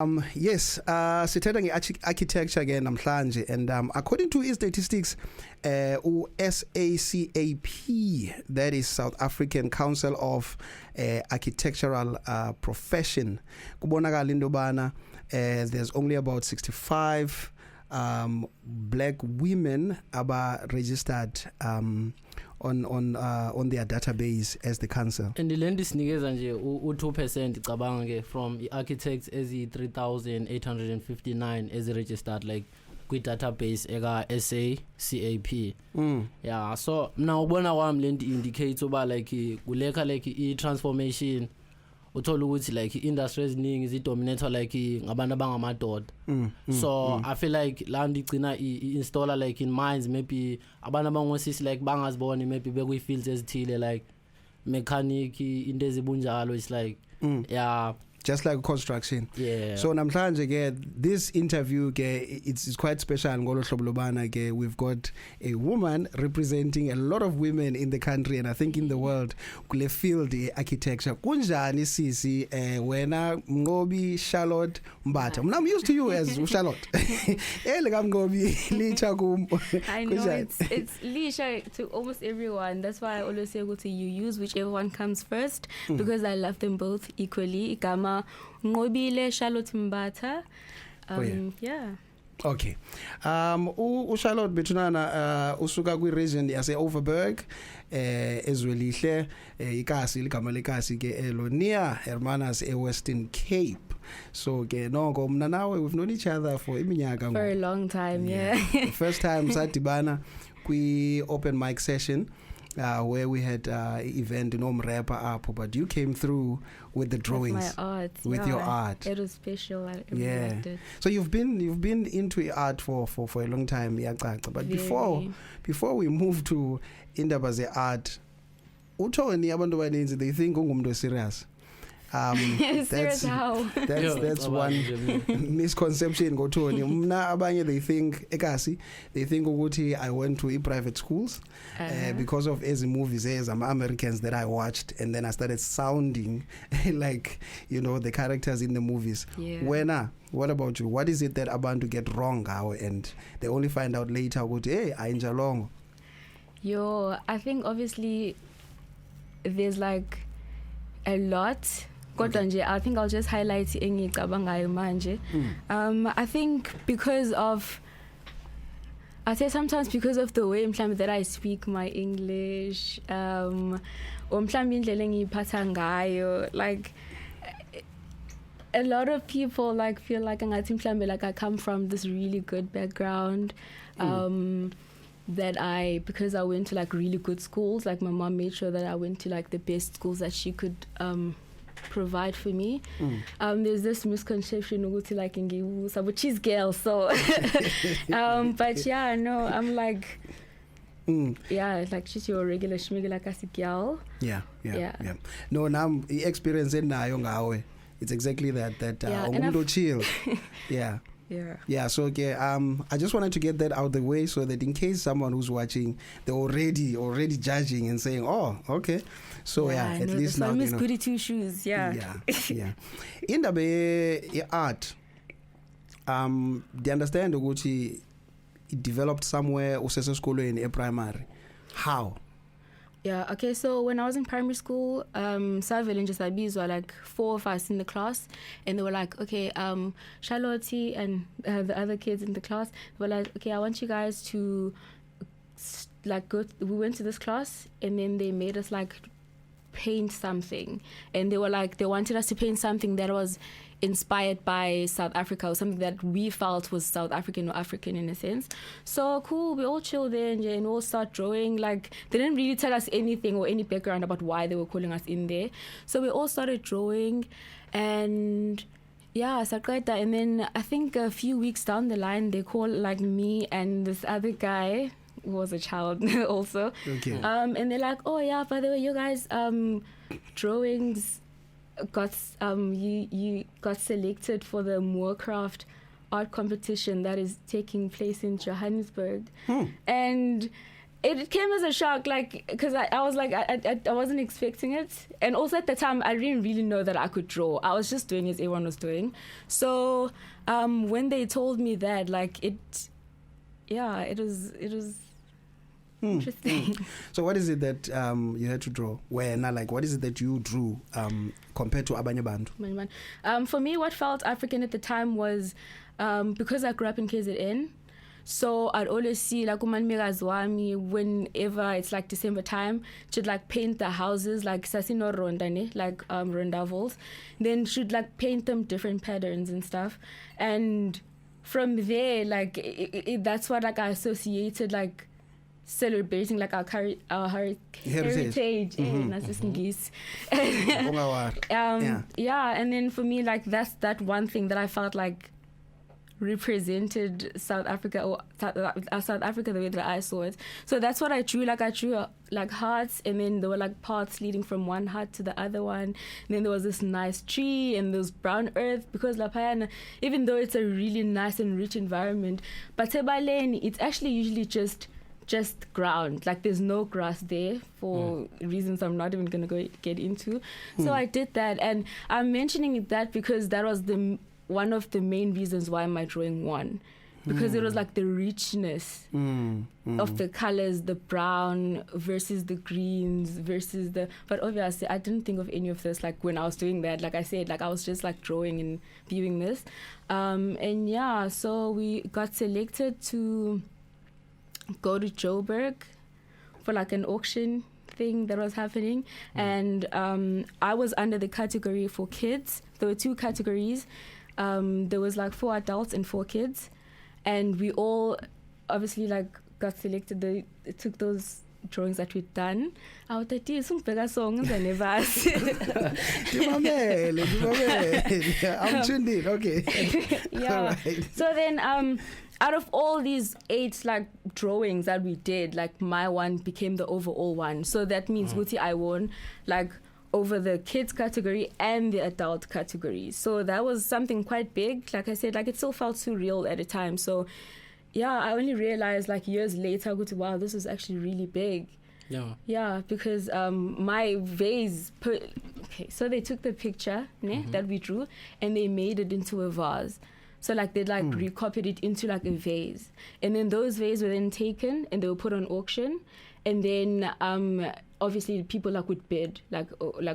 Yes, sithetha nge-architecture ke namhlanje, and according to statistics, SACAP, that is South African Council of Architectural Profession, kubonakala into yobana there's only about 65 black women aba registered on their database as the council. And the land is sinikeza nje u2% cabanga ke from architects ezi3859 as registered like kwi database eka SACAP. Yeah, so now ubona kwami le indicates oba like kuleka like I transformation uthola ukuthi like industry eziningi zidominator like ngabantu abangamadoda. So I feel like la ndigcina installer like in minds maybe abantu abangosisi like bangazibona maybe bekwi fields ezithile like mechanic into ezibunjalo. It's like yeah, just like construction. Yeah. So namhlanje ke this interview ke it's quite special ngolo hlobo lobana ke we've got a woman representing a lot of women in the country and I think in the world kule field architecture. Kunjani sisi wena Nqobile Charlotte Mbatha? I'm used to you as Charlotte. Ele kaMnqobile licha kum. I know it's Lisha to almost everyone. That's why I always say go to you use whichever one comes first because I love them both equally. Igama Nqobile Charlotte Mbatha. Yeah. Okay. Charlotte bethunana usuka kwi region yase Overberg ezwelihle ikasi ligama lekasi ke elo near Hermanas Western Cape. So ke noko mna nawe we've known each other for iminyaka for a long time. Yeah. The first time sadibana kwi open mic session where we had event rapper up, but you came through with the drawings, with your art. It was special. I really liked it. So you've been into art for a long time, but before we move to indaba ze art, uthoni abantu abaninzi they think ungumuntu serious. Serious how? That's one misconception ngotoni. Mna abanye they think ukuthi I went to private schools because of ezi movies as Americans that I watched, and then I started sounding like the characters in the movies. Yeah. What about you? What is it that abantu get wrong now and they only find out later ukuthi hey ayinja long? I think obviously there's like a lot. I think I'll just highlight engicabangayo manje. I think I say sometimes because of the way that I speak my English, or indlela engiyiphatha ngayo, like a lot of people like feel like like I come from this really good background. That because I went to like really good schools, like my mom made sure that I went to like the best schools that she could provide for me. There's this misconception ukuthi like ngibusa but she's girl, so but yeah, no, I'm like yeah, like she's your regular shmigela kasi girl. Yeah. No, now experience nayo ngawe. It's exactly that umuntu chill. Yeah, so okay, I just wanted to get that out of the way so that in case someone who's watching, they're already judging and saying, oh, okay. So at least now Miss Goody Two Shoes, yeah. In the art, do you understand ukuthi it developed somewhere usese esikolweni primary? How? Yeah, okay, so when I was in primary school, Savile and just Abizwa, like 4 of us in the class, and they were like, okay, Charlotte and the other kids in the class were like, okay, I want you guys to like we went to this class, and then they made us like paint something, and they were like, they wanted us to paint something that was inspired by South Africa, or something that we felt was South African or African in a sense. So cool, we all chilled there and we all start drawing. Like they didn't really tell us anything or any background about why they were calling us in there. So we all started drawing, and yeah, Sakreta. And then I think a few weeks down the line, they called like me and this other guy who was a child also. Okay. And they're like, oh yeah, by the way, you guys drawings got you got selected for the Moorcraft art competition that is taking place in Johannesburg. And It came as a shock, like, because I was like, I wasn't expecting it. And also at the time, I didn't really know that I could draw. I was just doing as everyone was doing. So when they told me that, like, it was interesting. So what is it that you had to draw? What is it that you drew compared to abanye bantu? For me, what felt African at the time was because I grew up in KZN. So I'd always see like umanmikazi wami whenever it's like December time, she'd like paint the houses like sasino rondane, like rondavels. Then she'd like paint them different patterns and stuff. And from there, like that's what like I associated like celebrating like our heritage yeah, and then for me, like that's that one thing that I felt like represented South Africa or South Africa the way that I saw it. So that's what I drew. Like I drew like hearts, and then there were like paths leading from one heart to the other one. And then there was this nice tree and there was brown earth, because La Payana, even though it's a really nice and rich environment, but Tebaleni, it's actually usually just ground. Like there's no grass there for reasons I'm not even going to get into. So I did that, and I'm mentioning that because that was one of the main reasons why my drawing won, because it was like the richness of the colors, the brown versus the greens versus but obviously I didn't think of any of this like when I was doing that. Like I said, like I was just like drawing and viewing this, and yeah, so we got selected to go to Joburg for like an auction thing that was happening, and I was under the category for kids. There were two categories. There was like 4 adults and 4 kids, and we all obviously like got selected. They took those drawings that we'd done. I was like, songs I never I'm tuned in. Okay. Yeah. Right. So then out of all these 8 like drawings that we did, like my one became the overall one. So that means Guti I won like over the kids category and the adult category. So that was something quite big. Like I said, like it still felt surreal at the time. So yeah, I only realized like years later, wow, this is actually really big. Yeah, because my vase okay, so they took the picture that we drew and they made it into a vase. So like they like recopied it into like a vase, and then those vases were then taken and they were put on auction, and then obviously people like would bid like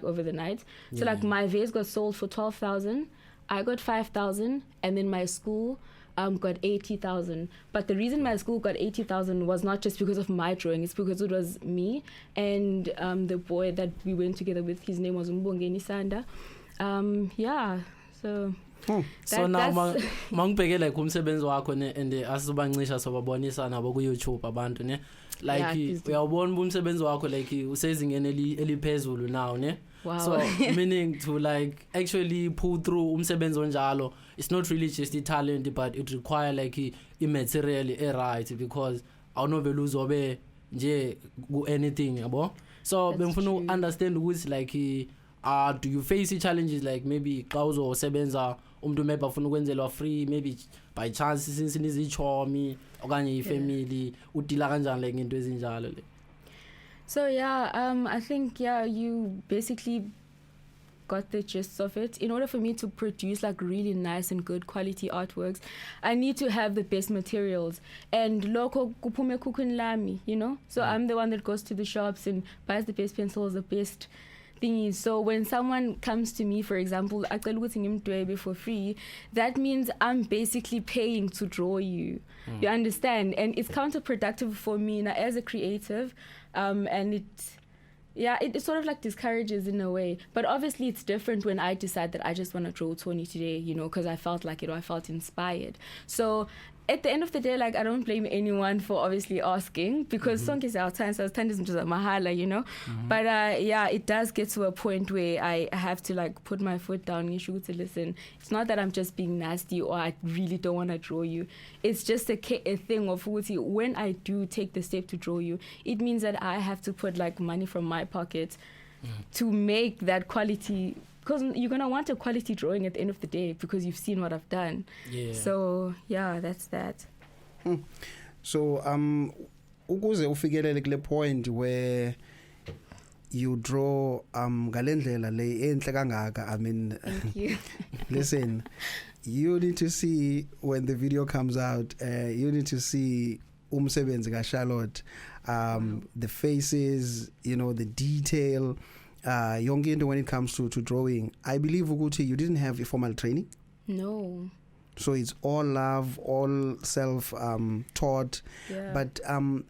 over the night. So like my vase got sold for 12,000, I got 5,000, and then my school got 80,000. But the reason my school got 80,000 was not just because of my drawing, it's because it was me and the boy that we went together with. His name was Mbongeni Sanda. Yeah, so so now mangibheke like umsebenzi wakho ne and asizobancisha sobabonisa nabo ku YouTube abantu ne like uyawubona umsebenzi wakho like usezingeni eliphezulu now ne. Wow. So meaning to like actually pull through umsebenzi onjalo, it's not really just the talent, but it require like I material right, because awunovela uzobe nje ku anything yabo. So bengifuna understand ukuthi like do you face challenges like maybe xa uzosebenza umuntu maybe afuna ukwenzelwa free, maybe by chance since nizichomi okanye ifamily udila kanjani like into ezinjalo le? So yeah, I think you basically got the gist of it. In order for me to produce like really nice and good quality artworks, I need to have the best materials, and loko kuphume kukun lami, you know. So I'm the one that goes to the shops and buys the best pencils, the best thingies. So when someone comes to me, for example, for free, that means I'm basically paying to draw you. You understand? And it's counterproductive for me now as a creative, and it sort of like discourages in a way. But obviously it's different when I decide that I just want to draw Tony today, you know, because I felt like it or I felt inspired. So at the end of the day, like, I don't blame anyone for obviously asking, because sonke is our time, so time isn't just a mahala, you know. But it does get to a point where I have to like put my foot down and you to listen. It's not that I'm just being nasty or I really don't want to draw you. It's just a thing of when I do take the step to draw you, it means that I have to put like money from my pocket to make that quality. Because you're going to want a quality drawing at the end of the day because you've seen what I've done. Yeah. So, yeah, that's that. So, ukuze ufikelele kule point where you draw ngalendlela le enhle kangaka. I mean, Thank you. listen, you need to see when the video comes out, you need to see umsebenzi ka Charlotte, the faces, you know, the detail, yonke into when it comes to drawing. I believe ukuthi you didn't have a formal training. No. So it's all love, all self taught. Yeah. But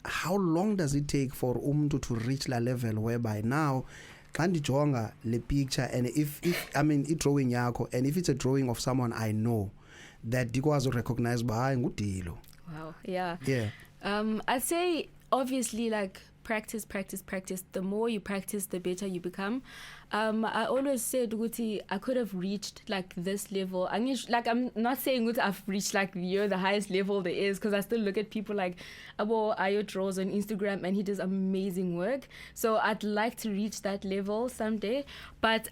how long does it take for to reach la level whereby now kanti jonga le picture, and if I mean it drawing yakho, and if it's a drawing of someone I know, that dikwazi recognize by ngudilo. Wow. Yeah. Yeah. I'd say obviously like practice. The more you practice, the better you become. I always said Guti, I could have reached like this level. I'm not saying Guti, I've reached like the highest level there is, because I still look at people like Abo Ayo draws on Instagram and he does amazing work. So I'd like to reach that level someday. But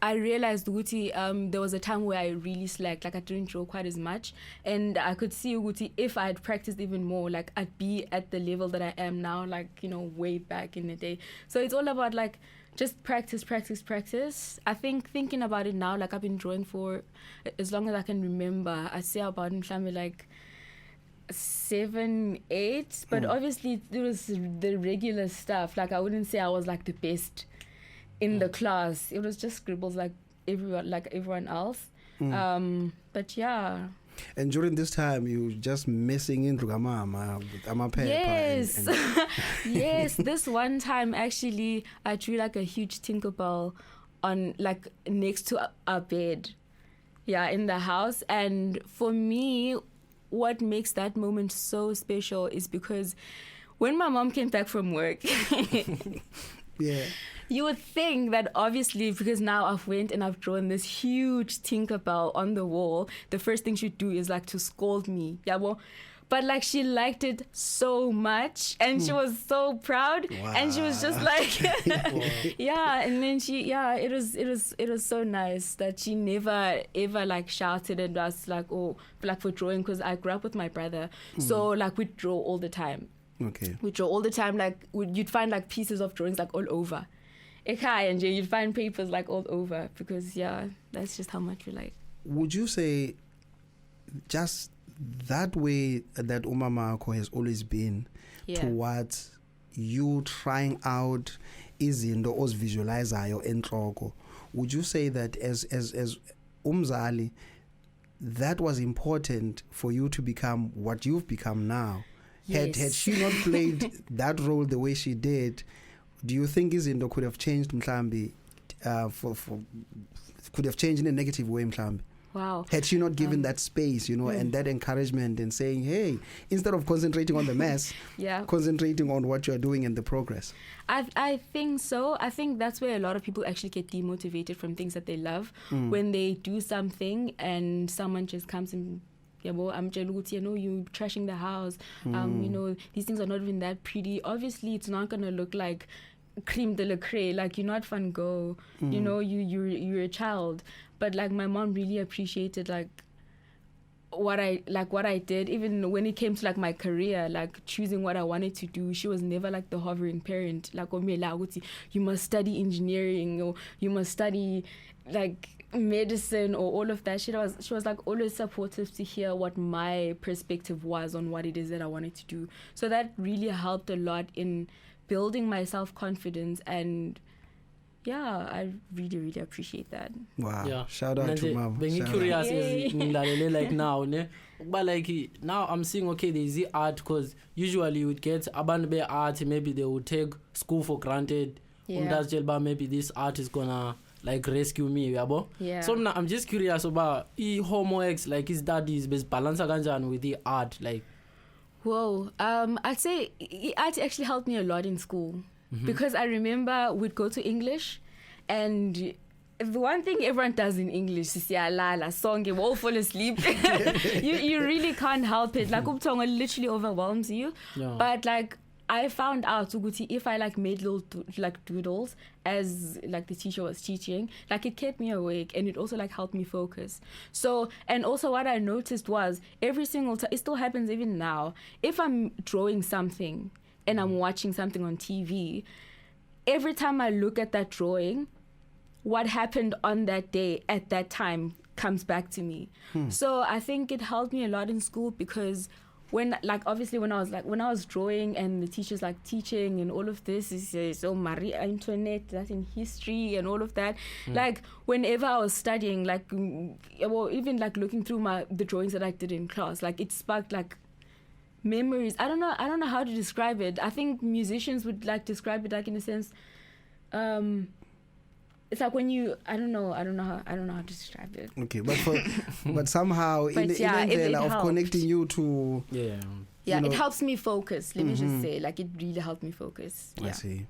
I realized Guti, there was a time where I really slacked, like I didn't draw quite as much, and I could see Guti, if I had practiced even more, like I'd be at the level that I am now, like, you know, way back in the day. So it's all about like just practice. I think thinking about it now, like I've been drawing for as long as I can remember. I say about like 7, 8, but obviously it was the regular stuff. Like I wouldn't say I was like the best in the class. It was just scribbles like everyone else. But yeah. And during this time, you just messing in Rugamama, Amapepa. Yes. Yes. This one time, actually, I drew like a huge Tinkerbell on like next to our bed. Yeah, in the house. And for me, what makes that moment so special is because when my mom came back from work, yeah, you would think that obviously, because now I've went and I've drawn this huge Tinkerbell on the wall, the first thing she'd do is like to scold me. Yeah, well, but like she liked it so much and she was so proud. Wow. And she was just like, yeah. And then it was so nice that she never ever like shouted at us like, oh, like for drawing, because I grew up with my brother, so like we'd draw all the time. Okay. We draw all the time. Like you'd find like pieces of drawings like all over. And you'd find papers like all over, because yeah, that's just how much we like. Would you say just that way that umamako has always been towards you trying out izinto ozivisualizayo enhloko? Would you say that as umzali, that was important for you to become what you've become now? Yes. Had she not played that role the way she did, do you think izinto could have changed mhlambi could have changed in a negative way mhlambi? Wow. Had she not given that space, you know, and that encouragement and saying, hey, instead of concentrating on the mess, concentrating on what you're doing and the progress? I think so. I think that's where a lot of people actually get demotivated from things that they love. When they do something and someone just comes and I'm jealous, you know, you trashing the house. You know, these things are not even that pretty. Obviously, it's not going to look like creme de la creme. Like, you're not Van Gogh. You know, you're a child. But like my mom really appreciated like what I did, even when it came to like my career, like choosing what I wanted to do. She was never like the hovering parent, like you must study engineering or you must study like medicine or all of that. She was like always supportive to hear what my perspective was on what it is that I wanted to do. So that really helped a lot in building my self-confidence, and yeah, I really, really appreciate that. Wow. Yeah. Shout out to Mom. Being curious is like now, ne? But like now I'm seeing, okay, there's the art, because usually you would get abandoned art, maybe they would take school for granted. Maybe this art is gonna like rescue me, yabo. Yeah. So now I'm just curious about homeworks, like his daddy's best balance with the art, like. Whoa. I'd say art actually helped me a lot in school. Because I remember we'd go to English, and the one thing everyone does in English is la song, you all fall asleep. you really can't help it. Like Uptonga literally overwhelms you. Yeah. But like I found out Uguti, if I like made little like doodles as like the teacher was teaching, like it kept me awake and it also like helped me focus. So, and also what I noticed was every single time, it still happens even now, if I'm drawing something and I'm watching something on TV, every time I look at that drawing, what happened on that day at that time comes back to me. So I think it helped me a lot in school because when, like, obviously when I was drawing and the teachers like teaching and all of this is so Marie Antoinette, that's in history and all of that. Like whenever I was studying, like, well, even like looking through the drawings that I did in class, like it sparked like memories. I don't know how to describe it. I think musicians would like describe it like in a sense. It's like when you, I don't know how to describe it. Okay, but somehow But in the yeah, it of helped. connecting you to Yeah. Yeah, you know, it helps me focus. Let me just say, like, it really helped me focus. I Yeah. see.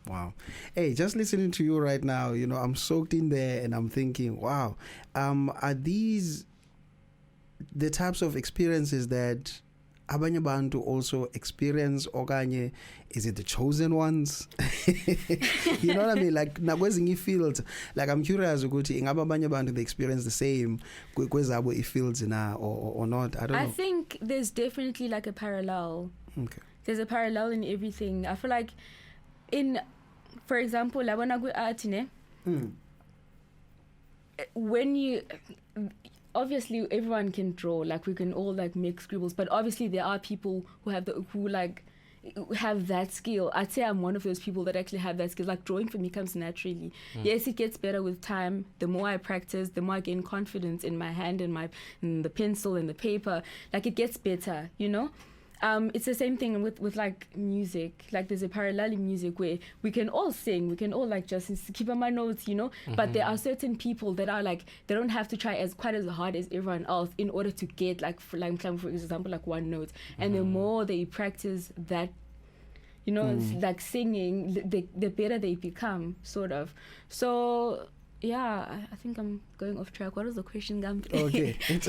Wow. Hey, just listening to you right now, you know, I'm soaked in there and I'm thinking, wow, are these the types of experiences that abanye bantu also experience, okanye is it the chosen ones? You know what I mean? Like nakwezinye fields, like I'm curious ukuthi ingaba abanye bantu they experience the same kwezabo fields na or not. I don't know. I think there's definitely like a parallel. Okay. There's a parallel in everything. I feel like for example, labona ku art ne, when you obviously everyone can draw, like we can all like make scribbles, but obviously there are people who have that skill. I'd say I'm one of those people that actually have that skill. Like drawing for me comes naturally. Yes, it gets better with time. The more I practice, the more I gain confidence in my hand and the pencil and the paper. Like it gets better, you know. It's the same thing with like music. Like there's a parallel in music where we can all sing, we can all like just keep on my notes, you know. But there are certain people that are like, they don't have to try quite as hard as everyone else in order to get like for example like one note. And the more they practice that, you know, like singing, the better they become, sort of. So yeah, I think I'm going off track. What was the question, Gam? Okay, it's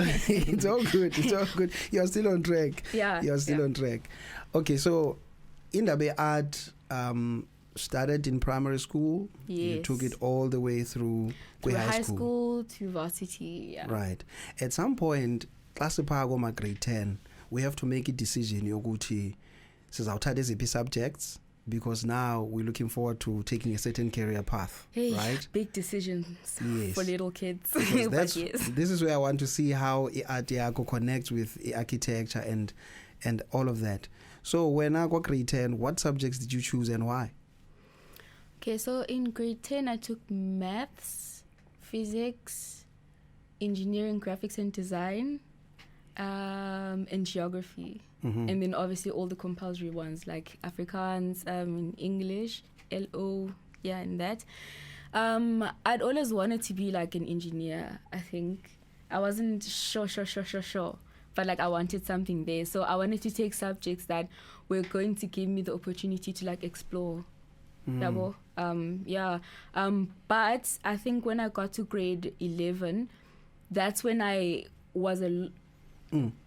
all good. It's all good. You're still on track. Yeah, you're still on track. Okay, so Indaba art started in primary school. Yes. You took it all the way through high school to varsity. Yeah. Right. At some point, class my grade 10, we have to make a decision. Yoguti says I'll take these subjects, because now we're looking forward to taking a certain career path, Hey, right? Big decisions for little kids. Because yes. This is where I want to see how art connects with architecture and all of that. So when I got grade 10, what subjects did you choose and why? Okay, so in grade 10, I took maths, physics, engineering, graphics and design, and geography. And then obviously all the compulsory ones like Afrikaans, English, LO, yeah, and that. I'd always wanted to be like an engineer, I think. I wasn't sure, but like I wanted something there. So I wanted to take subjects that were going to give me the opportunity to like explore. But I think when I got to grade 11, that's when I was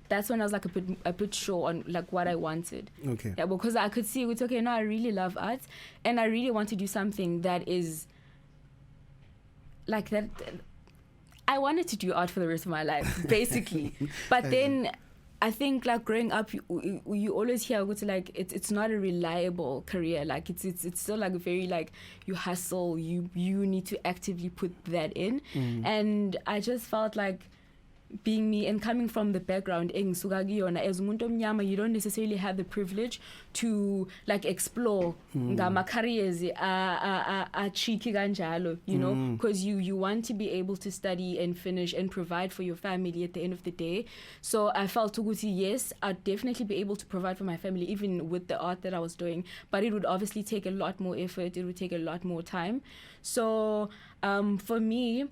that's when I was like a bit sure on like what I wanted. Okay. Yeah, because I could see it's okay. No, I really love art, and I really want to do something that is like that. I wanted to do art for the rest of my life, basically. But then I think like growing up, you always hear like it's not a reliable career. Like it's still like very like you hustle. You need to actively put that in, and I just felt like, being me and coming from the background as umuntu omnyama, you don't necessarily have the privilege to like explore ngama careers a cheeky kanjalo, you know, because you want to be able to study and finish and provide for your family at the end of the day. So I felt ukuthi, yes, I'd definitely be able to provide for my family even with the art that I was doing, but it would obviously take a lot more effort, it would take a lot more time. So for me,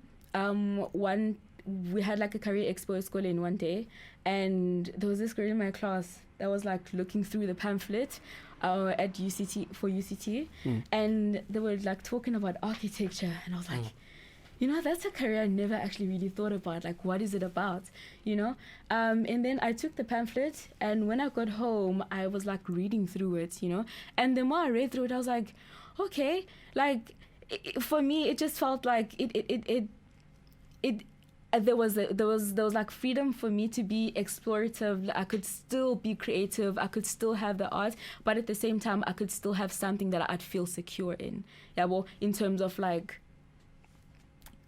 we had like a career expo at school in one day, and there was this girl in my class that was like looking through the pamphlet at UCT, and they were like talking about architecture, and I was like, you know, that's a career I never actually really thought about. Like, what is it about, you know? And then I took the pamphlet, and when I got home, I was like reading through it, you know? And the more I read through it, I was like, okay, like, for me, it just felt like there was like freedom for me to be explorative. I could still be creative. I could still have the art, but at the same time, I could still have something that I'd feel secure in. Yeah, well, in terms of like,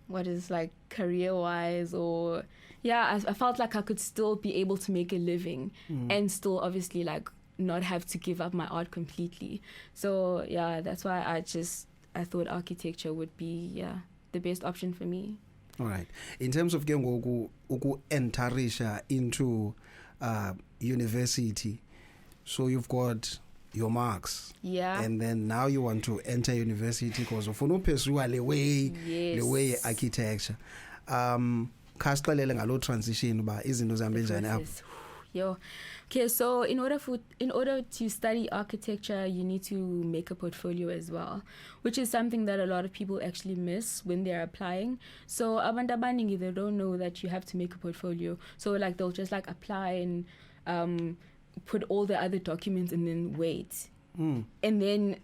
what is like career-wise, or yeah, I felt like I could still be able to make a living and still obviously like not have to give up my art completely. So yeah, that's why I thought architecture would be the best option for me. All right. In terms of getting entarisha into university, so you've got your marks, and then now you want to enter university because of the way architecture. Khasiqalele ngalo transition ba izinto zihambe njani apha. Yo. Okay, so in order to study architecture, you need to make a portfolio as well, which is something that a lot of people actually miss when they're applying. So abantu abaningi, they don't know that you have to make a portfolio. So like they'll just like apply and put all the other documents and then wait. And then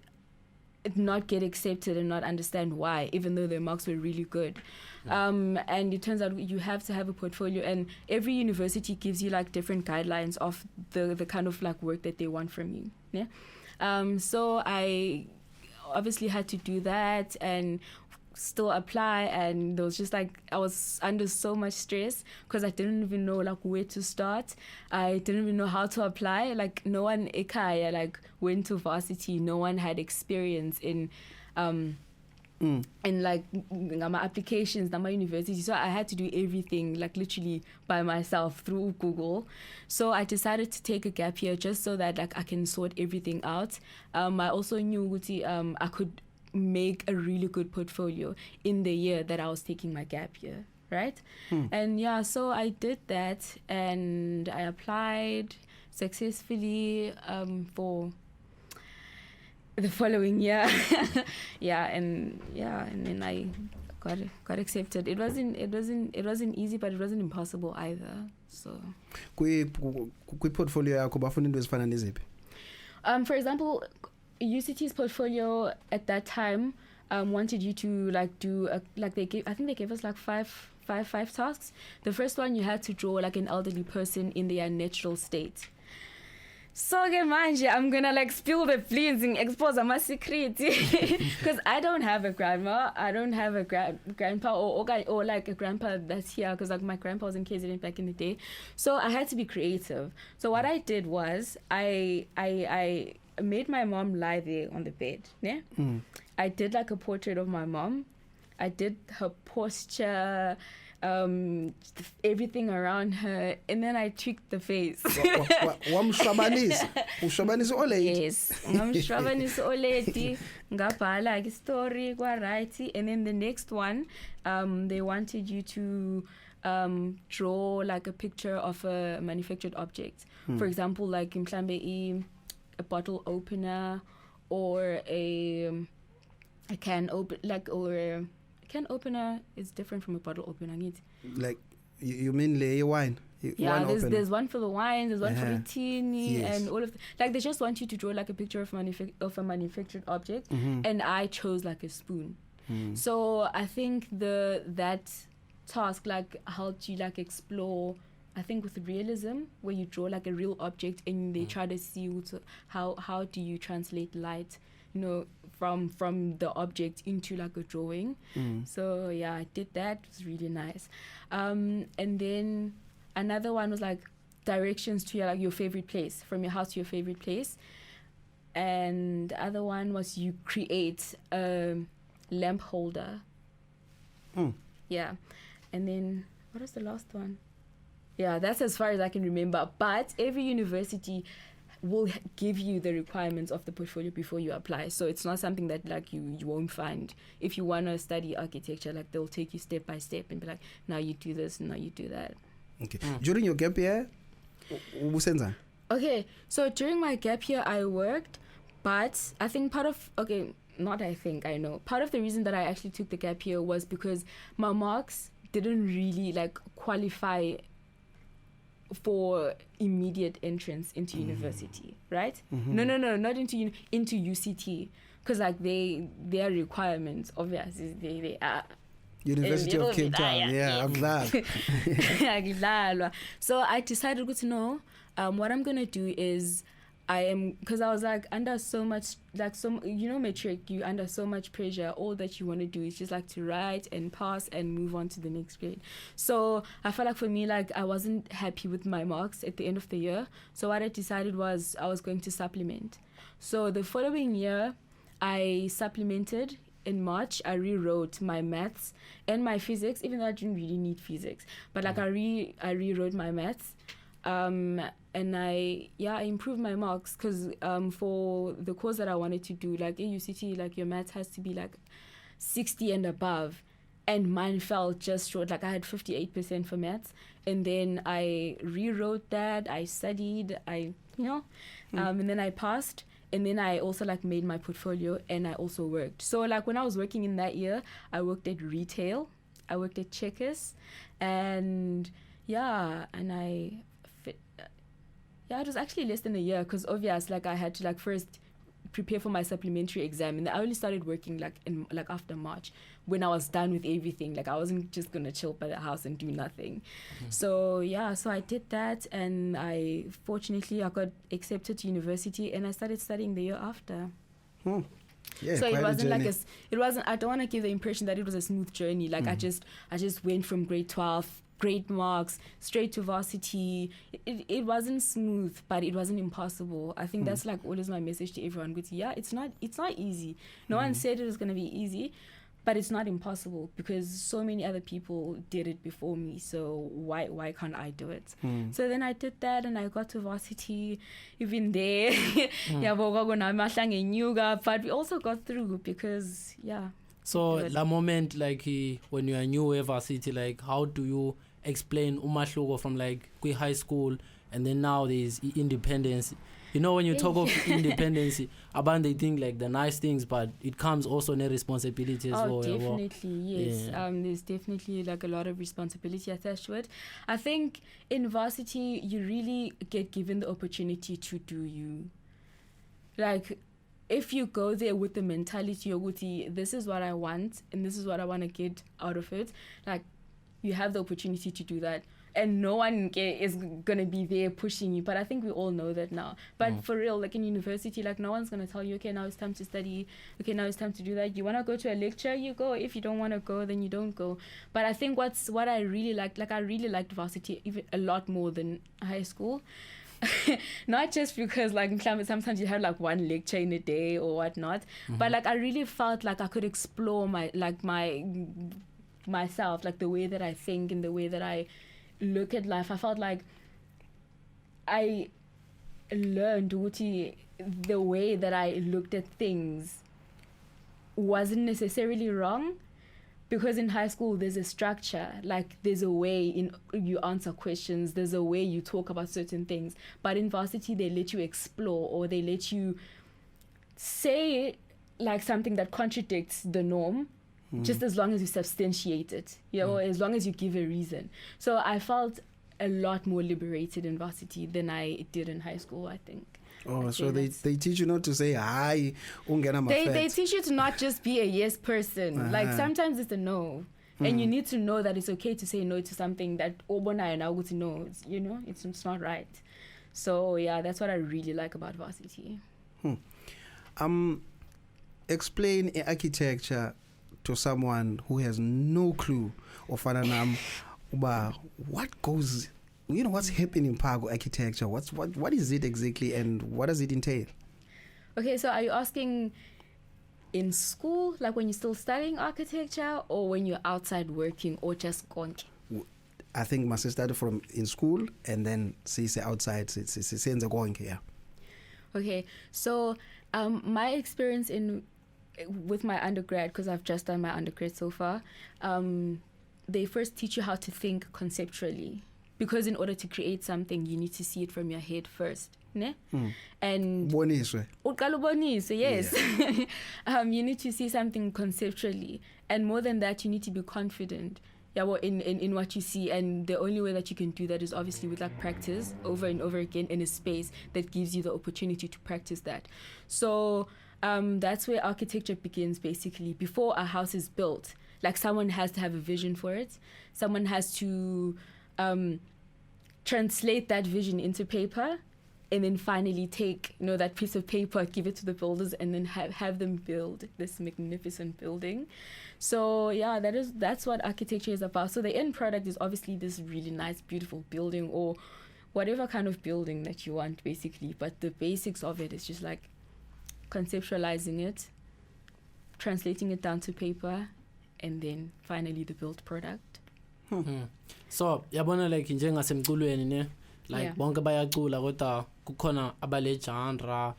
not get accepted and not understand why, even though their marks were really good. And it turns out you have to have a portfolio, and every university gives you like different guidelines of the kind of like work that they want from you. Yeah. So I obviously had to do that and still apply, and there was just like I was under so much stress because I didn't even know like where to start. I didn't even know how to apply. Like no one like went to varsity. No one had experience in and like my applications, my university. So I had to do everything like literally by myself through Google. So I decided to take a gap year just so that like I can sort everything out. I also knew I could make a really good portfolio in the year that I was taking my gap year, right? And yeah, so I did that and I applied successfully for the following year. and then I got accepted. It wasn't easy, but it wasn't impossible either. So kwi portfolio yakho bafuna into ezifana neziphi? For example, UCT's portfolio at that time wanted you to like do I think they gave us like five tasks. The first one, you had to draw like an elderly person in their natural state. So manje, I'm gonna like spill the beans and expose my secret because I don't have a grandma, I don't have a grandpa or like a grandpa that's here, because like my grandpa was in KZN back in the day. So I had to be creative. So what I did was I made my mom lie there on the bed. Yeah? I did like a portrait of my mom. I did her posture, everything around her, and then I tweaked the face. Wamshwabanisa old lady. Yes, ngamshwabanisa old lady. Ngabhala like story kwa righty, and then the next one, they wanted you to draw like a picture of a manufactured object. For example, like mhlambe a bottle opener or a can open a can opener is different from a bottle opener. Like you mean lay wine? Yeah, there's one for the wine, there's one for the teeny, and all of like they just want you to draw like a picture of a manufactured object, and I chose like a spoon. So I think that task like helped you like explore, I think, with realism, where you draw like a real object and they try to see how do you translate light, you know, from the object into like a drawing. So yeah, I did that. It was really nice. And then another one was like directions to your favorite place, from your house to your favorite place. And the other one was you create a lamp holder. Yeah. And then what was the last one? Yeah, that's as far as I can remember. But every university will give you the requirements of the portfolio before you apply. So it's not something that like you won't find. If you want to study architecture, like they'll take you step by step and be like, now you do this, now you do that. Okay. During your gap year, okay, so during my gap year, I worked, but I think part of I know. Part of the reason that I actually took the gap year was because my marks didn't really like qualify for immediate entrance into university, right? No, not into UCT, because like their requirements, obviously they are University of Cape Town, yeah. So I decided to know what I'm gonna do is because I was like under so much, like matric, you under so much pressure. All that you want to do is just like to write and pass and move on to the next grade. So I felt like for me, like I wasn't happy with my marks at the end of the year. So what I decided was I was going to supplement. So the following year, I supplemented. In March, I rewrote my maths and my physics, even though I didn't really need physics. But like I rewrote my maths. And I improved my marks because for the course that I wanted to do, like in UCT, like your maths has to be like 60 and above, and mine fell just short. Like I had 58% for maths, and then I rewrote that. I studied, and then I passed. And then I also like made my portfolio, and I also worked. So like when I was working in that year, I worked at retail, I worked at Checkers, and it was actually less than a year because obviously like I had to like first prepare for my supplementary exam, and I only started working like after March when I was done with everything. Like I wasn't just gonna chill by the house and do nothing. So I did that, and I got accepted to university, and I started studying the year after. Yeah, so it wasn't I don't want to give the impression that it was a smooth journey. Like I just went from grade 12, great marks, straight to varsity. It wasn't smooth, but it wasn't impossible. I think that's like always my message to everyone. It's not easy. No one said it was going to be easy, but it's not impossible because so many other people did it before me. So why can't I do it? So then I did that, and I got to varsity. Even there, but we also got through because So that moment, like when you are new at varsity, like how do you explain umahluko from like high school and then now there's independence? When you talk of independence, they think like the nice things, but it comes also in a responsibility as well. Definitely, yes. Yeah. There's definitely like a lot of responsibility attached to it. I think in varsity, you really get given the opportunity to do you. Like, if you go there with the mentality of this is what I want and this is what I want to get out of it, like you have the opportunity to do that, and no one is gonna be there pushing you. But I think we all know that now. But for real, like in university, like no one's gonna tell you, okay, now it's time to study, okay, now it's time to do that. You wanna go to a lecture, you go. If you don't wanna go, then you don't go. But I think what I really liked, like I really liked varsity even a lot more than high school. Not just because like sometimes you have like one lecture in a day or whatnot, but like I really felt like I could explore myself, like the way that I think and the way that I look at life. I felt like I learned the way that I looked at things wasn't necessarily wrong. Because in high school, there's a structure, like there's a way you answer questions, there's a way you talk about certain things. But in varsity, they let you explore, or they let you say like something that contradicts the norm, just as long as you substantiate it, or as long as you give a reason. So I felt a lot more liberated in varsity than I did in high school, I think. Oh, so they teach you not to say hi. They teach you to not just be a yes person. Like sometimes it's a no, and you need to know that it's okay to say no to something that Obona and I would know. It's not right. So that's what I really like about varsity. Explain architecture to someone who has no clue of what goes. What's happening in Pago architecture? What is it exactly, and what does it entail? Okay, so are you asking in school, like when you're still studying architecture, or when you're outside working, or just konke? I think must start from in school and then say outside. Yeah. Okay, so my experience with my undergrad, because I've just done my undergrad so far, they first teach you how to think conceptually. because in order to create something, you need to see it from your head first. Ne? And Boniswe. uqala ubonise, yes. You need to see something conceptually, and more than that, you need to be confident. Yeah, well, in what you see, and the only way that you can do that is obviously with like practice over and over again in a space that gives you the opportunity to practice that. So that's where architecture begins, basically. Before a house is built, like someone has to have a vision for it. Someone has to translate that vision into paper, and then finally take that piece of paper, give it to the builders, and then have them build this magnificent building. So yeah, that's what architecture is about. So the end product is obviously this really nice, beautiful building, or whatever kind of building that you want, basically. But the basics of it is just like conceptualizing it, translating it down to paper, and then finally the built product. So yabona like njengasemculweni ne, like bonke bayacula kodwa kukhona abale genre,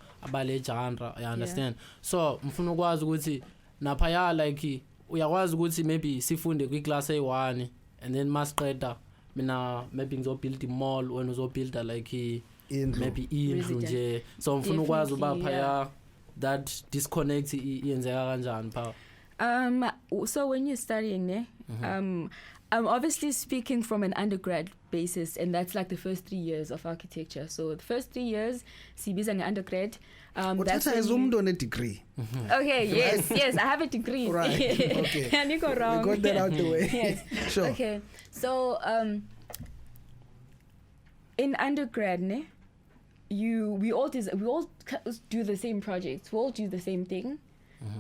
I understand. So mfuna ukwazi ukuthi naphaya like uyakwazi ukuthi maybe sifunde kwi-class A1 and then masiqeda mina maybe ngizobuild i-mall wena uzobuilda like maybe indlu nje. So mfuna ukwazi uba phaya that disconnect iyenzeka kanjani pha? So when you're studying I'm obviously speaking from an undergrad basis, and that's like the first 3 years of architecture. So the first 3 years, sibiza an undergrad. That's a degree. Okay, yes, I have a degree. Right, okay. And you go wrong. We got that out the way. Yes. Sure. Okay, so in undergrad, we all do the same projects. We all do the same thing.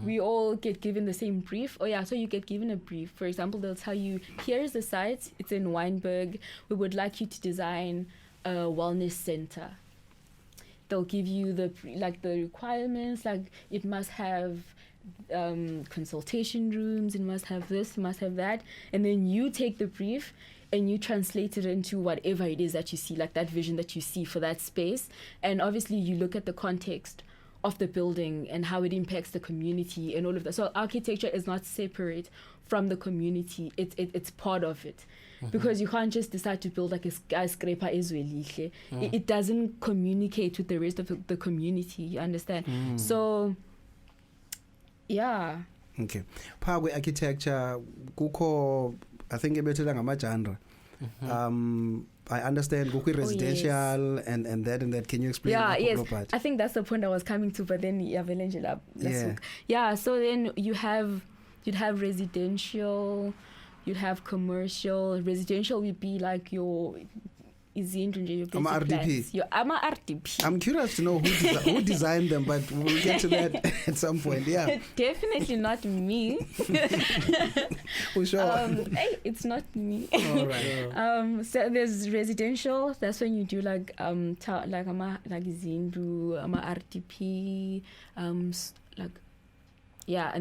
We all get given the same brief. So you get given a brief. For example, they'll tell you, here's the site. It's in Wynberg. We would like you to design a wellness center. They'll give you the requirements, like it must have consultation rooms, it must have this, it must have that. And then you take the brief and you translate it into whatever it is that you see, like that vision that you see for that space. And obviously you look at the context of the building and how it impacts the community and all of that. So architecture is not separate from the community. It's part of it. Because you can't just decide to build like a skyscraper it doesn't communicate with the rest of the community, you understand? So yeah. Okay. Phakwe architecture kukho, I think ebethela ngama-genre. I understand residential and that. Can you explain? Yes. I think that's the point I was coming to, but then so then you'd have residential, you'd have commercial. Residential would be like your RDP. RDP. I'm curious to know who designed them, but we'll get to that at some point. Yeah. Definitely not me. Sure. It's not me. All right. So there's residential. That's when you do like Zindu, RDP, and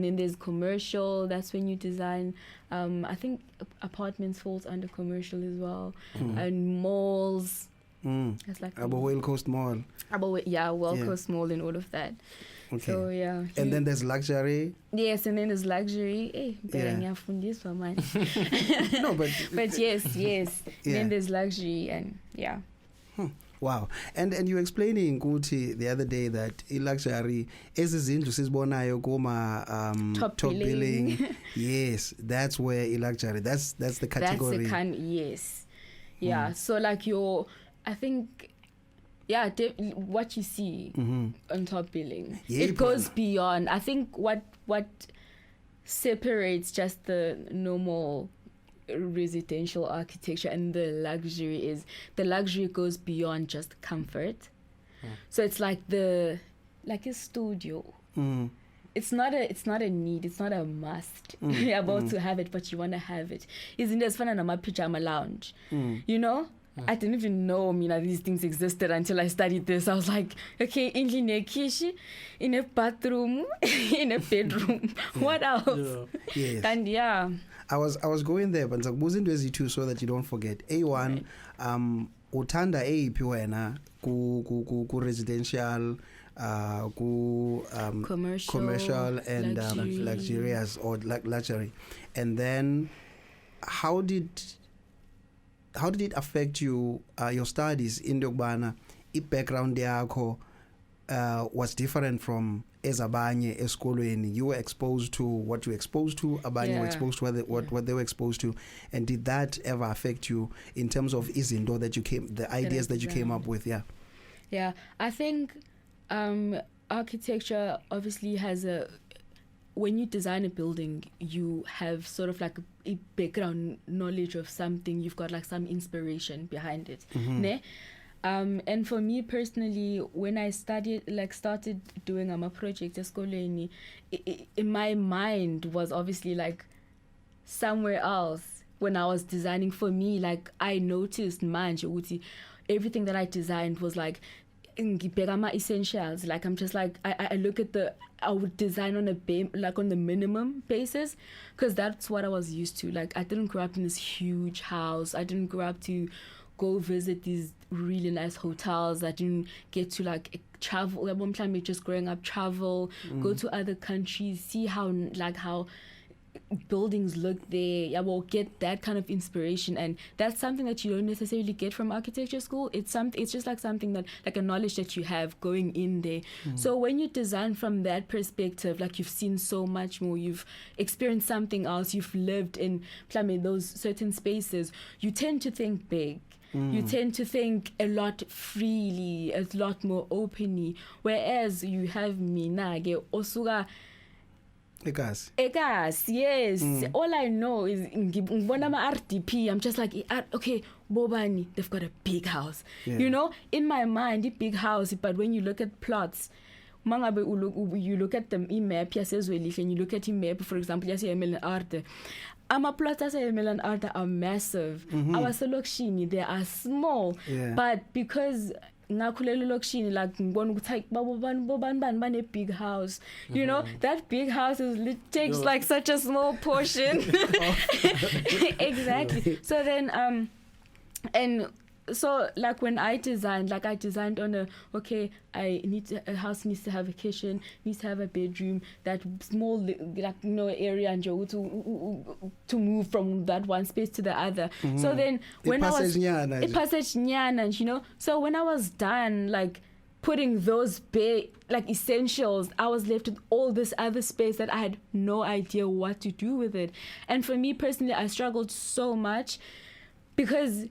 then there's commercial. That's when you design. I think apartments falls under commercial as well, and malls. That's like Whale Coast Mall. Coast Mall and all of that. Okay. So and then there's luxury. Yes, and then there's luxury. No, but yes. And then there's luxury and yeah. Wow. And you were explaining Kuti the other day that luxury ezizindlu sizibonayo kuma top billing. Yes, that's where luxury. That's the category. That's the kind. Yes. Yeah. So like I think what you see on top billing, it goes beyond. I think what separates just the normal residential architecture and the luxury goes beyond just comfort. So it's like a studio. It's not a need, it's not a must. You're about to have it, but you want to have it. Isn't it fun on my pajama lounge? You know? I didn't even know these things existed until I studied this. I was like, okay, in a kitchen, in a bathroom, in a bedroom. What else? Yes. And yeah. I was going there, but ngikubuza into so that you don't forget. A1, uthanda eyiphi wena ku residential, ku commercial and luxurious or luxury. And then how did how did it affect you, your studies in Yokubana? Background yakho was different from ezabanye esikolweni. You were exposed to what you were exposed to, abanye were exposed to what they were exposed to, and did that ever affect you in terms of izinto that you the ideas that you came up with? Yeah, I think architecture obviously has when you design a building, you have sort of like a background knowledge of something. You've got like some inspiration behind it. Ne? And for me personally, when I started doing a project at school, in my mind was obviously like somewhere else when I was designing. For me, like I noticed, everything that I designed was like essentials. Like I'm just like I look at I would design on on the minimum basis, because that's what I was used to. Like I didn't grow up in this huge house. I didn't grow up to go visit these really nice hotels. I didn't get to like travel. Just growing up, travel, go to other countries, see how buildings look there. I will get that kind of inspiration, and that's something that you don't necessarily get from architecture school. It's just like something that, like a knowledge that you have going in there. So when you design from that perspective, like you've seen so much more, you've experienced something else, you've lived in those certain spaces, you tend to think big. You tend to think a lot freely, a lot more openly. Whereas you have Minage Osuga Egas, yes. All I know is RDP. I'm just like, okay, Bobani, they've got a big house. You know, in my mind, a big house, but when you look at plots, you look at the map, and you look at the map, for example, plots are massive. Our selection, they are small. But because like a big house, you know, that big house takes like such a small portion. Exactly. So then and so like when I designed on a house needs to have a kitchen, needs to have a bedroom, that small area and to move from that one space to the other. So then when I was you know, so when I was done like putting those essentials, I was left with all this other space that I had no idea what to do with it. And for me personally, I struggled so much because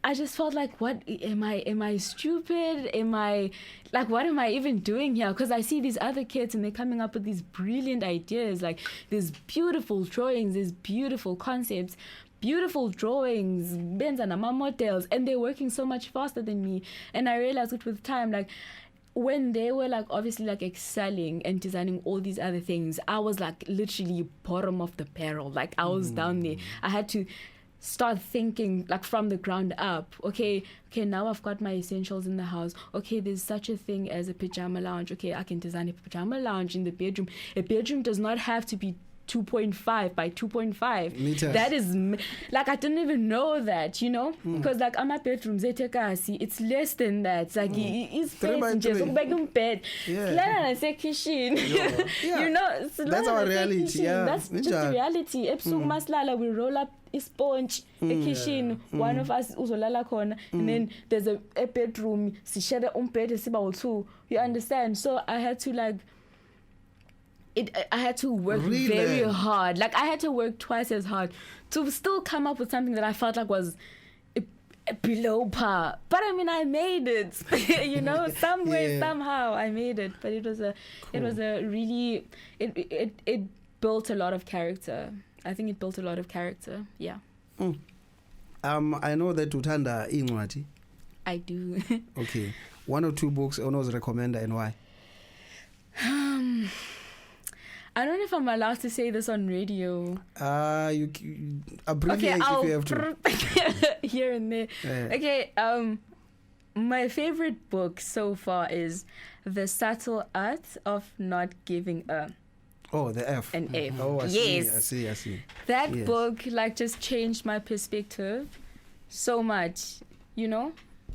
I just felt like, what am I stupid? What am I even doing here? Because I see these other kids and they're coming up with these brilliant ideas, like these beautiful drawings, these beautiful concepts, beautiful drawings, models, and they're working so much faster than me. And I realized it with time, like when they were like obviously like excelling and designing all these other things, I was like literally bottom of the barrel. Like I was down there. I had to start thinking like from the ground up. Okay, now I've got my essentials in the house. Okay, there's such a thing as a pajama lounge. Okay, I can design a pajama lounge in the bedroom. A bedroom does not have to be 2.5 by 2.5 meters. That is like, I didn't even know that, you know, because like my bedroom it's less than that. It's like it's bed, kitchen. You know, that's our reality. That's just the reality. We roll up a sponge, a kitchen, one of us uzolala khona, and then there's a bedroom, share the bed, you understand? So I had to like I had to work very hard. Like I had to work twice as hard to still come up with something that I felt like was below par. But I mean, I made it. You know, somehow I made it. But it was a really it built a lot of character. I think it built a lot of character. Yeah. I know that Utanda Inwati. I do. Okay. 1 or 2 books Ono's recommend and why? I don't know if I'm allowed to say this on radio. You abbreviate if you have to. Here and there. Okay. My favorite book so far is The Subtle Art of Not Giving a. Oh, the F. An F. Oh, I see. That book like just changed my perspective so much, you know?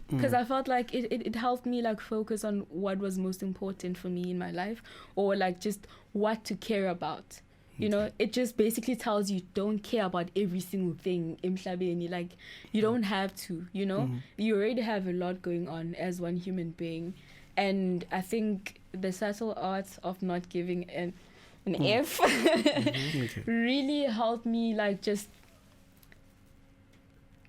Because I felt like it helped me like focus on what was most important for me in my life, or like just what to care about, You know, it just basically tells you don't care about every single thing emhlabeni. Like, you don't have to, you know. You already have a lot going on as one human being. And I think the subtle art of not giving an F really helped me, like, just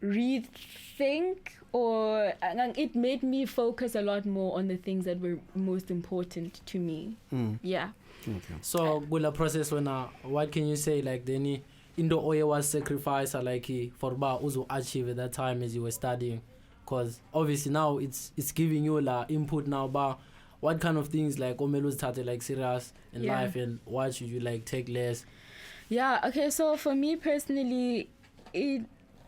rethink, or it made me focus a lot more on the things that were most important to me. Yeah. Okay. So gula process wena, what can you say, like the indo oye was sacrifice like for ba uzo achieve at that time as you were studying, because obviously now it's giving you la input now, but what kind of things like omelo started like serious in life, and what should you like take less? Yeah, okay, so for me personally, it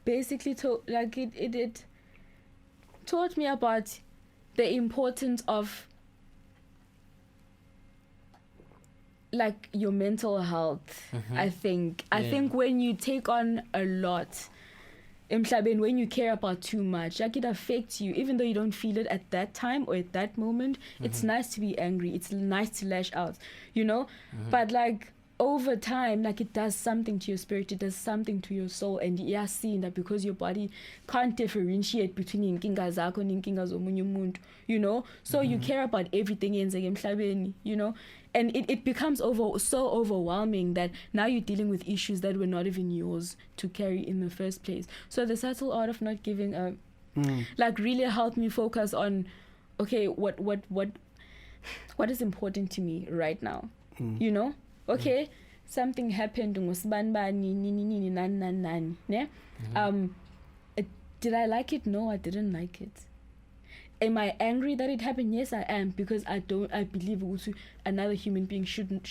basically it taught me about the importance of like your mental health. I think when you take on a lot, when you care about too much, like, it affects you even though you don't feel it at that time or at that moment. It's nice to be angry, it's nice to lash out, you know, but like over time, like, it does something to your spirit, it does something to your soul. And you're seeing that because your body can't differentiate between inkinga zakho and inkinga zomunye umuntu, you know, so you care about everything yenzeke emhlabeni, you know, and it becomes so overwhelming that now you're dealing with issues that were not even yours to carry in the first place. So the subtle art of not giving up like really helped me focus on, okay, what is important to me right now, you know. Okay, something happened. Did I like it? No, I didn't like it. Am I angry that it happened? Yes, I am, because I believe also another human being shouldn't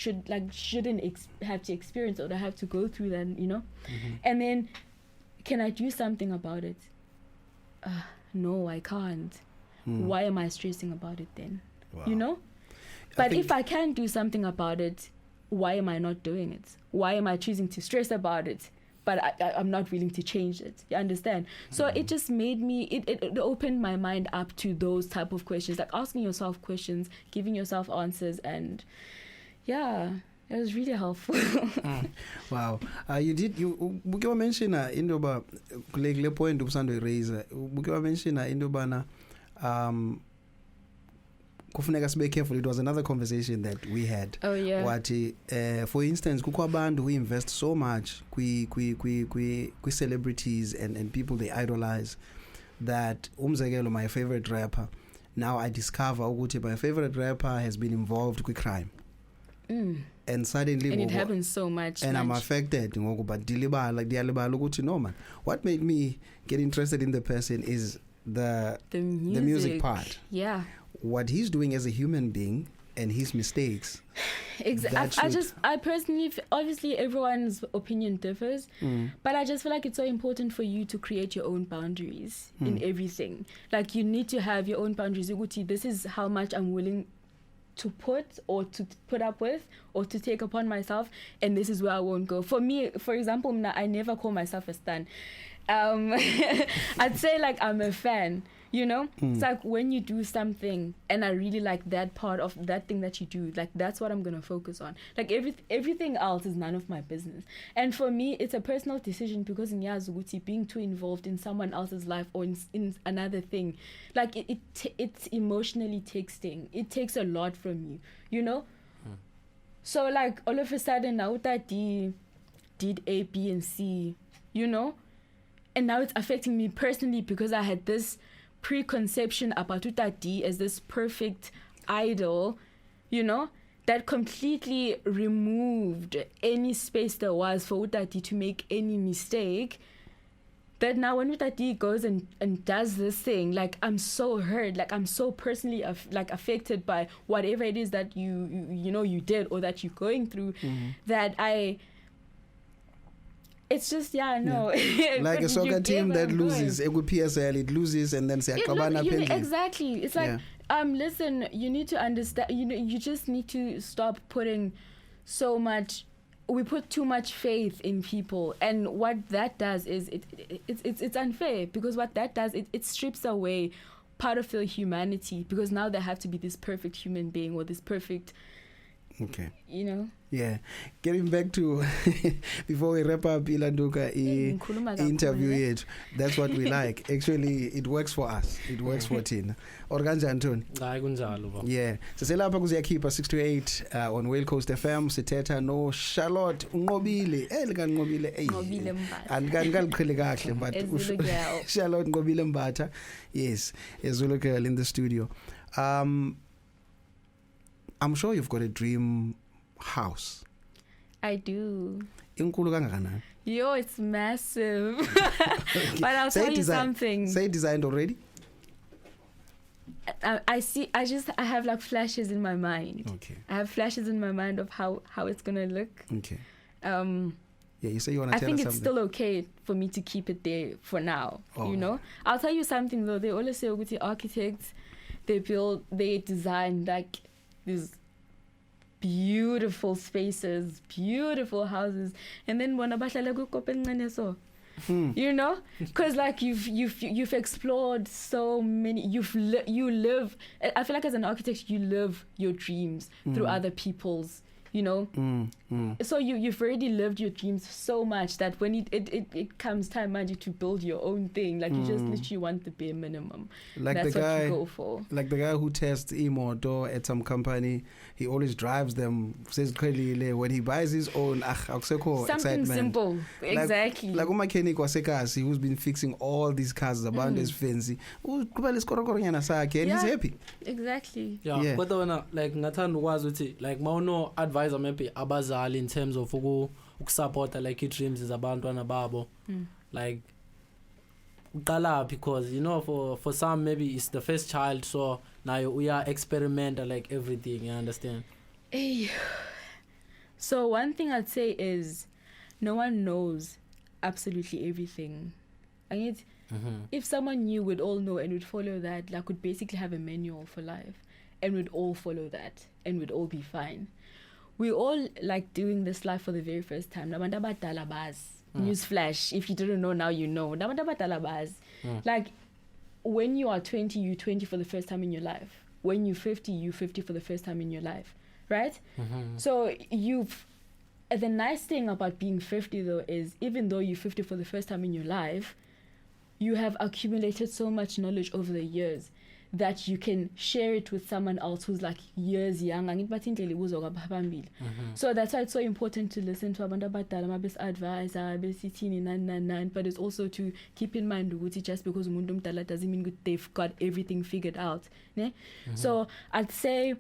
have to experience or have to go through that, you know. And then, can I do something about it? No, I can't. Why am I stressing about it then? Wow. You know. But if I can do something about it, why am I not doing it? Why am I choosing to stress about it, but I'm not willing to change it? You understand? So it just made me, it opened my mind up to those type of questions, like asking yourself questions, giving yourself answers, and yeah, it was really helpful. Wow. You buke mention indoba kule point ubusando raise buke mention indobana kufuneka sibe careful. It was another conversation that we had. Oh yeah. What for instance, kukho abantu who invest so much kwi celebrities and people they idolize, that umzekelo, my favorite rapper, now I discover ukuthi my favorite rapper has been involved with crime. And suddenly it happens so much, and I'm affected, but diyalibala ukuthi no man, what made me get interested in the person is the music part. Yeah, what he's doing as a human being and his mistakes. Exactly. I personally, obviously everyone's opinion differs, but I just feel like it's so important for you to create your own boundaries in everything. Like, you need to have your own boundaries. This is how much I'm willing to put up with or to take upon myself, and this is where I won't go. For me, for example, I never call myself a stan. I'd say like I'm a fan, you know. It's like when you do something and I really like that part of that thing that you do, like that's what I'm gonna focus on. Like everything else is none of my business. And for me, it's a personal decision, because in Yazuguti, being too involved in someone else's life or in another thing, like it's emotionally taxing. It takes a lot from you, you know. So like all of a sudden now that D did A, B, and C, you know. And now it's affecting me personally, because I had this preconception about Utati as this perfect idol, you know, that completely removed any space there was for Utati to make any mistake. That now when Utati goes and does this thing, like, I'm so hurt, like I'm so personally affected by whatever it is that you did or that you're going through, that it's just, like a soccer team that loses, it would PSL, it loses, and then say exactly. It's like, listen, you need to understand, you just need to stop putting so much. We put too much faith in people, and what that does is it's unfair, because what that does, it strips away part of their humanity, because now they have to be this perfect human being or this perfect Okay. You know. Yeah. Getting back to before we wrap up Ilanduka interview yet. That's what we like. Actually, it works for us. It works for Tina. Organja Antoni. Yeah. Siselapha Ziyakhipha6to8 on Whale Coast FM. Sithetha no Charlotte Nqobile. Nqobile. Nqobile Mbatha. Andikaliqhele kahle but Charlotte Nqobile Mbatha. Yes, a Zulu girl in the studio. I'm sure you've got a dream house. I do. Inkulu kangakanani? Yo, it's massive. But I'll tell you something. Say designed already? I have like flashes in my mind. Okay. I have flashes in my mind of how it's gonna look. Okay. Yeah, you say you want to tell us something. I think it's still okay for me to keep it there for now. Oh. You know? I'll tell you something though. They always say with the architects, they design like these beautiful spaces, beautiful houses, and then when you know, because like you've explored so many, you live. I feel like as an architect, you live your dreams through other people's. You know, so you've already lived your dreams so much that when it comes time, mind to build your own thing, like you just literally want the bare minimum. Like that's the guy, what you go for. Like the guy who tests imoto at some company, he always drives them. Says clearly when he buys his own, something excitement. Simple, exactly. Like mechanic wasekasi who's been fixing all these cars about his fancy. And he's happy. Exactly. Yeah. But like ngathanda ukwazi uthi like mawuno advisor maybe abazali in terms of ukusupporta like dreams zabantwana babo, like uqala because you know for some maybe it's the first child, so now we are experiment like everything, you understand. Hey. So one thing I'd say is no one knows absolutely everything. If someone knew, would all know and would follow that, like would basically have a manual for life and would all follow that and would all be fine. We all like doing this life for the very first time. Newsflash, if you didn't know, now you know. Like when you are 20, you're 20 for the first time in your life. When you're 50, you're 50 for the first time in your life, right? So the nice thing about being 50 though is even though you're 50 for the first time in your life, you have accumulated so much knowledge over the years that you can share it with someone else who's like years younger. So that's why it's so important to listen to abantu abadala, mabes advisor, besithini nan, but it's also to keep in mind ukuthi just because umuntu omdala doesn't mean they've got everything figured out. Ne? So I'd say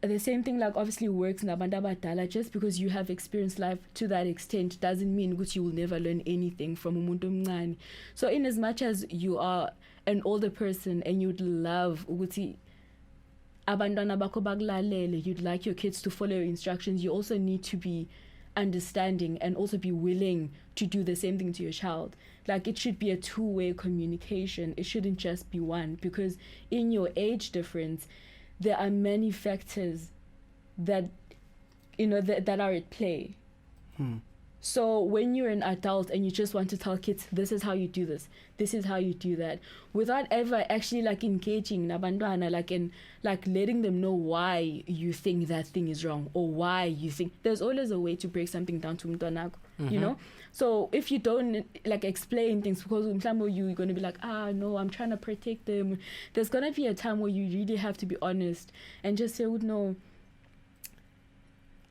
the same thing like obviously works in abantu abadala. Just because you have experienced life to that extent doesn't mean that you will never learn anything from umuntu omncane. So in as much as you are an older person and you'd love ukuthi abantwana bakho bakulalele, you'd like your kids to follow your instructions, you also need to be understanding and also be willing to do the same thing to your child. Like it should be a two-way communication. It shouldn't just be one, because in your age difference there are many factors that that are at play. So when you're an adult and you just want to tell kids, this is how you do this is how you do that, without ever actually like engaging nabantwana, like letting them know why you think that thing is wrong or why you think, there's always a way to break something down to mntwanako, you know. So if you don't like explain things, because you're going to be like, no, I'm trying to protect them, there's going to be a time where you really have to be honest and just say, no,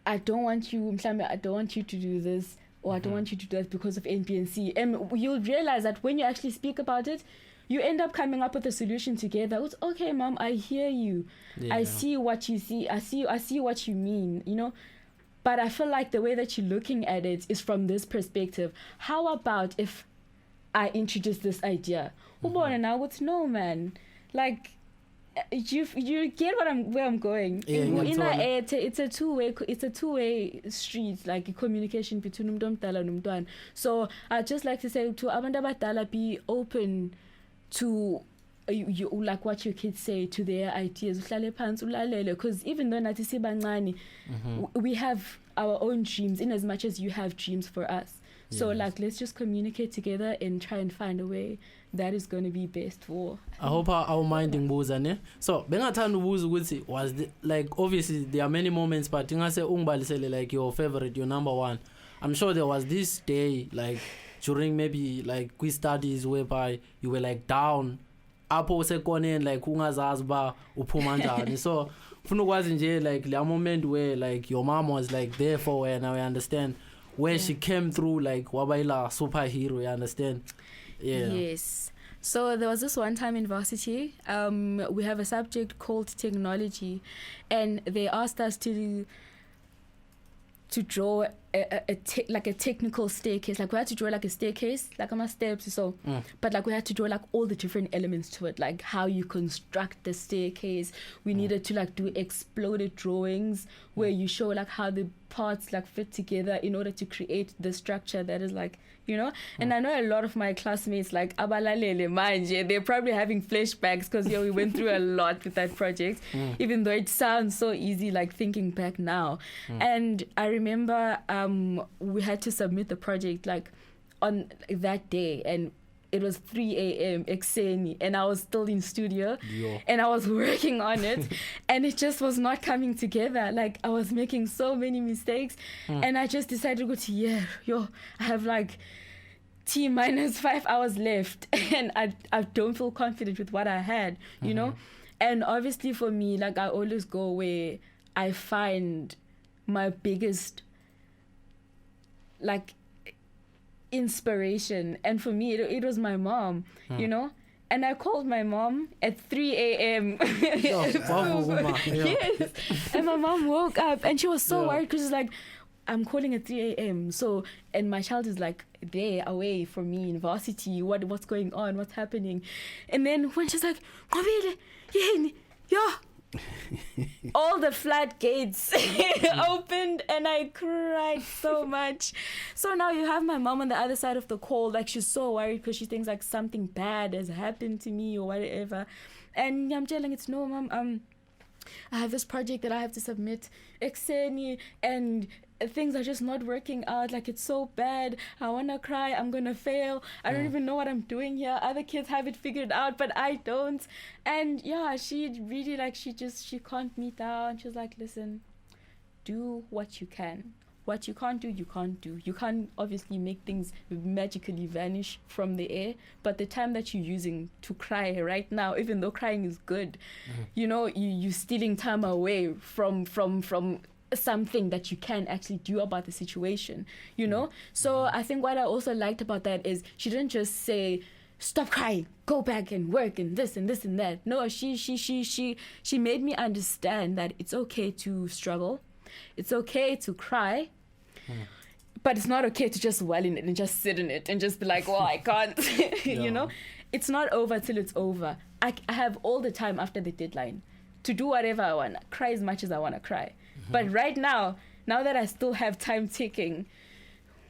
I don't want you to do this, or I don't want you to do that because of A, B, and C. And you'll realize that when you actually speak about it, you end up coming up with a solution together. It's okay, Mom, I hear you. Yeah. I see what you see. I see what you mean, you know. But I feel like the way that you're looking at it is from this perspective. How about if I introduce this idea? And I would know, man. Like, you get where I'm going. Yeah, it's a two-way street, like a communication between umntwana and umntwana. So I'd just like to say to abantu abadala, be open to you like what your kids say, to their ideas, because even though nathi sibancane, we have our own dreams in as much as you have dreams for us. So like, let's just communicate together and try and find a way that is going to be best for. I hope our minding buza ne. So bengathanda ubuza ukuthi was like, obviously there are many moments, but ingase ungibalisele like your favorite, your number one. I'm sure there was this day like during maybe like quiz studies whereby you were like down apho sekoneni like ungazazi ba uphuma njani. So funa ukwazi nje like la moment where like your mom was like there for her. Now I understand where she came through, like wabaila superhero, you understand? Yeah. Yes. So there was this one time in varsity, we have a subject called technology, and they asked us to draw like a technical staircase. Like we had to draw like a staircase, like on my steps. So, but like we had to draw like all the different elements to it, like how you construct the staircase. We needed to like do exploded drawings where you show like how the parts like fit together in order to create the structure that is like, you know. And I know a lot of my classmates like abalalele manje, they're probably having flashbacks because we went through a lot with that project, even though it sounds so easy like thinking back now. And I remember we had to submit the project like on that day, and it was 3 a.m. exeni, and I was still in studio. And I was working on it and it just was not coming together. Like I was making so many mistakes, and I just decided to go to I have like T-5 hours left and I don't feel confident with what I had, you know. And obviously for me, like I always go where I find my biggest like inspiration, and for me it was my mom, you know. And I called my mom at 3 a.m. Yes. And my mom woke up and she was so worried because she's like, I'm calling at 3 a.m. So, and my child is like there away from me in varsity. What's going on? What's happening? And then when she's like, Nqobile, yeah. All the floodgates opened and I cried so much. So now you have my mom on the other side of the call, like she's so worried because she thinks like something bad has happened to me or whatever. And I'm telling it's no, mom, I have this project that I have to submit exeni and things are just not working out. Like it's so bad. I want to cry. I'm going to fail. I don't even know what I'm doing here. Other kids have it figured out, but I don't. And yeah, she really like, she calmed me down. She's like, listen, do what you can. What you can't do, you can't do. You can't obviously make things magically vanish from the air, but the time that you're using to cry right now, even though crying is good, you know, you're stealing time away from something that you can actually do about the situation, you know. So I think what I also liked about that is she didn't just say stop crying, go back and work and this and this and that. No, she made me understand that it's okay to struggle, it's okay to cry, but it's not okay to just dwell in it and just sit in it and just be like, well, I can't. You know, it's not over till it's over. I have all the time after the deadline to do whatever I want, cry as much as I want to cry. But right now that I still have time ticking,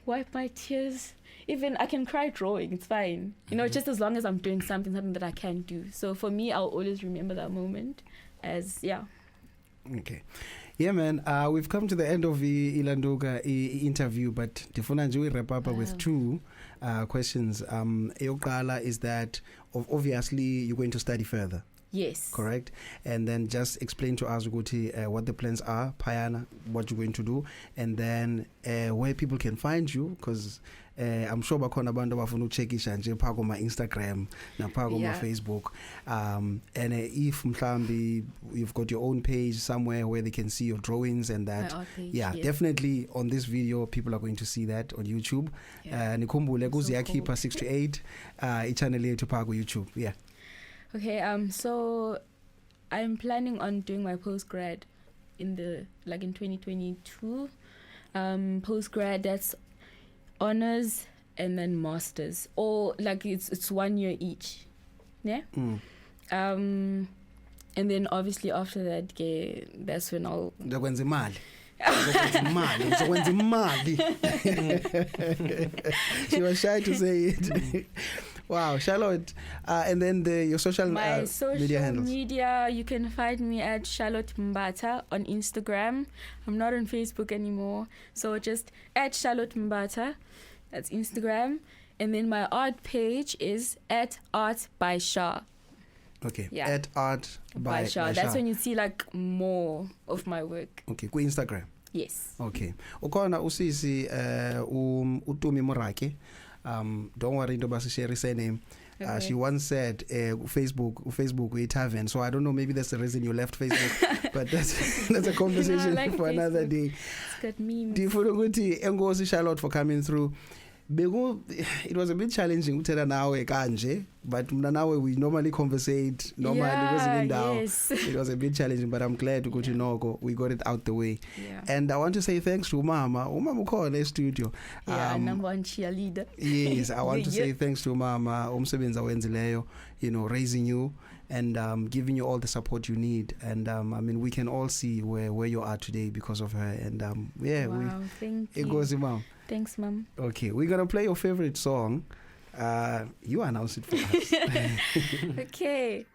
wipe my tears. Even I can cry drawing, it's fine. You know, just as long as I'm doing something that I can do. So for me, I'll always remember that moment as, Okay. Yeah, man, we've come to the end of the Ilanduka interview, but ndifuna nje wrap up with two questions. Eyoqala is that obviously you're going to study further. Yes. Correct. And then just explain to us what the plans are, Payana, what you're going to do, and then where people can find you, because I'm sure bakhona abantu abafuna ucheckisha nje phako ma Instagram na phako ma Facebook, and if mhlambi you've got your own page somewhere where they can see your drawings and that, page, yes. Definitely on this video people are going to see that on YouTube. Nikhumbule ku Ziyakhipha6to8 ichannel yethu phako YouTube. Okay, so I'm planning on doing my postgrad in 2022. Postgrad, that's honors and then masters, or like it's 1 year each. Yeah. And then obviously after that, that's when I'll. She was shy to say it. Wow, Charlotte. And then your social media handles. Media, you can find me at Charlotte Mbatha on Instagram. I'm not on Facebook anymore, so just at Charlotte Mbatha. That's Instagram. And then my art page is at Art by Shah. Okay. Yeah. At Art by Shah. That's when you see like more of my work. Okay. Ku Instagram. Yes. Okay. Ukona usisi utumi Morake. Don't worry into basi share surname. Okay. She once said Facebook we tavern. So I don't know, maybe that's the reason you left Facebook. But that's a conversation like for Facebook. Another day. It's got memes. Engosi Charlotte for coming through. It was a bit challenging uthetha nawe kanje, but mna nawe we normally conversate normally. Yes. It was a bit challenging, but I'm glad ukuthi noko we got it out the way. Yeah. And I want to say thanks to Umama ukhona studio. Yeah, number one cheerleader. Yes, I want to say thanks to Umama umsebenzi awenzileyo, raising you and giving you all the support you need. And I mean, we can all see where you are today because of her. And wow, thank you. It goes, Mom. Thanks, Mom. Okay, we're gonna play your favorite song. You announce it for us. Okay.